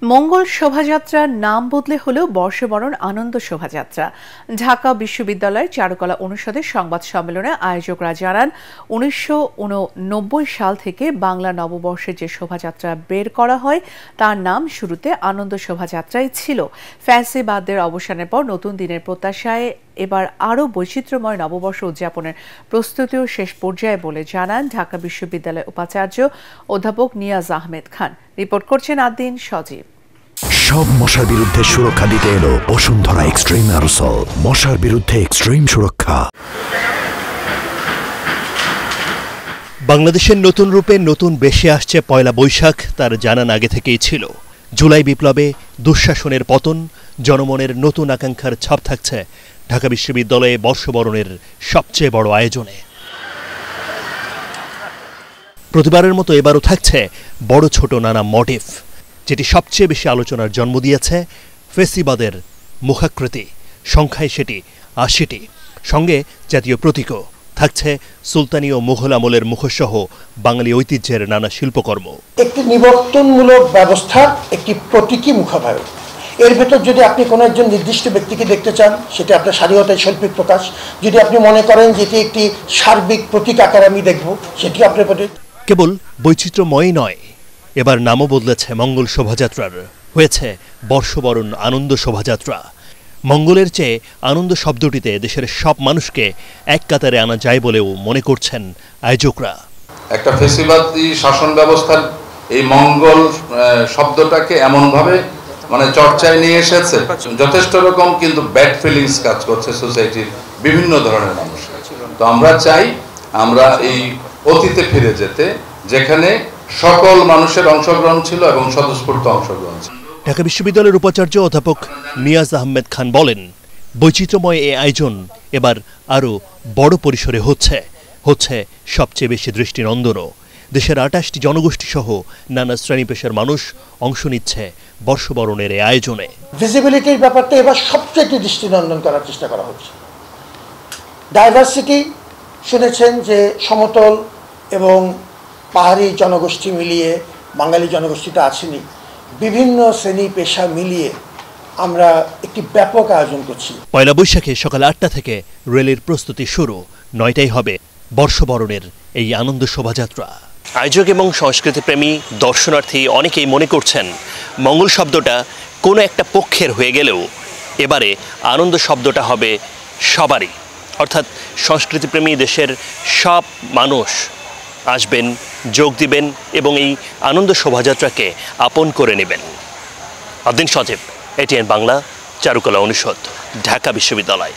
মঙ্গল শোভাযাত্রার নাম বদলে হলো বর্ষবরণ আনন্দ শোভাযাত্রা। ঢাকা বিশ্ববিদ্যালয়ের চারুকলা অনুষদের সংবাদ সম্মেলনে আয়োজকরা জানান, ১৯৮৯ সাল থেকে বাংলা নববর্ষের যে শোভাযাত্রা বের করা হয় তার নাম শুরুতে আনন্দ শোভাযাত্রাই ছিল। ফ্যাসিবাদের অবসানের পর নতুন দিনের প্রত্যাশায় এবার আরও বৈচিত্র্যময় নববর্ষ উদযাপনের প্রস্তুতিও শেষ পর্যায়ে বলে জানান ঢাকা বিশ্ববিদ্যালয়ের উপাচার্য অধ্যাপক নিয়াজ আহমেদ খান। রিপোর্ট করছেন আদ্দিন সজীব। সব মশার বিরুদ্ধে সুরক্ষা দিতে এলো বসুন্ধরা এক্সট্রিম অ্যারোসল, মশার বিরুদ্ধে এক্সট্রিম সুরক্ষা। বাংলাদেশের নতুন রূপে নতুন বেশে আসছে পয়লা বৈশাখ তার জানান আগে থেকেই ছিল। জুলাই বিপ্লবে দুঃশাসনের পতন, জনমনের নতুন আকাঙ্ক্ষার ছাপ থাকছে ঢাকা বিশ্ববিদ্যালয়ে বর্ষবরণের সবচেয়ে বড় আয়োজনে। প্রতিবারের মতো এবারও থাকছে বড় ছোট নানা মডিফ, যেটি সবচেয়ে বেশি আলোচনার জন্ম দিয়েছে ফেসিবাদের মুখাকৃতি। সংখ্যায় সেটি ৮০টি, সঙ্গে জাতীয় প্রতীকও থাকছে। সুলতানি ও মুঘল আমলের মুখসহ বাঙালি ঐতিহ্যের নানা শিল্পকর্ম। একটি নিবর্তনমূলক ব্যবস্থার একটি প্রতীকী মুখাভায়। এর ভেতর যদি আপনি কোনো একজন নির্দিষ্ট ব্যক্তিকে দেখতে চান, সেটা আপনার স্বাধীনতার শৈল্পিক প্রকাশ। যদি আপনি মনে করেন যেটি একটি সার্বিক প্রতীক আকার আমি দেখব, সেটি আপনার প্রতি। কেবল বৈচিত্র্যময় নয়, এবার নামও বদলেছে মঙ্গল শোভাযাত্রার, হয়েছে বর্ষবরণ আনন্দ শোভাযাত্রা। মঙ্গলের চেয়ে আনন্দ শব্দটিতে দেশের সব মানুষকে এক কাতারে আনা যায় বলেও মনে করছেন আয়োজকরা। একটা ফেসিবাদী শাসন ব্যবস্থার এই মঙ্গল শব্দটাকে এমনভাবে চর্চায় নিয়ে এসেছে, যথেষ্ট রকম কিন্তু ব্যাড ফিলিংস কাজ করছে সোসাইটির বিভিন্ন ধরনের মানুষ। তো আমরা চাই আমরা এই অতীতে ফিরে যেতে, যেখানে সকল মানুষের অংশগ্রহণ ছিল এবং স্বতঃস্ফূর্ত অংশগ্রহণ ছিল। ঢাকা বিশ্ববিদ্যালয়ের উপাচার্য অধ্যাপক নিয়াজ আহমেদ খান বলেন, বৈচিত্র্যময় এই আয়োজন এবার আরও বড় পরিসরে হচ্ছে সবচেয়ে বেশি দৃষ্টিনন্দনও। দেশের ২৮টি জনগোষ্ঠী সহ নানা শ্রেণী পেশার মানুষ অংশ নিচ্ছে বর্ষবরণের এই আয়োজনে। ভিজিবিলিটির ব্যাপারটা এবার সবচেয়ে দৃষ্টিনন্দন করার চেষ্টা করা হচ্ছে। ডাইভার্সিটি শুনেছেন যে সমতল এবং পাহাড়ি জনগোষ্ঠী মিলিয়ে বাঙালি জনগোষ্ঠীটা আসেনি, বিভিন্ন শ্রেণী পেশা মিলিয়ে আমরা একটি ব্যাপক আয়োজন করছি। পয়লা বৈশাখে সকাল ৮টা থেকে রেলের প্রস্তুতি শুরু, ৯টায় হবে বর্ষবরণের এই আনন্দ শোভাযাত্রা। আয়োজক এবং সংস্কৃতিপ্রেমী দর্শনার্থী অনেকেই মনে করছেন, মঙ্গল শব্দটা কোনো একটা পক্ষের হয়ে গেলেও এবারে আনন্দ শব্দটা হবে সবারই, অর্থাৎ সংস্কৃতিপ্রেমী দেশের সব মানুষ আসবেন, যোগ দিবেন এবং এই আনন্দ শোভাযাত্রাকে আপন করে নেবেন। আদ্দিন সজীব, এটিএন বাংলা, চারুকলা অনুষদ, ঢাকা বিশ্ববিদ্যালয়।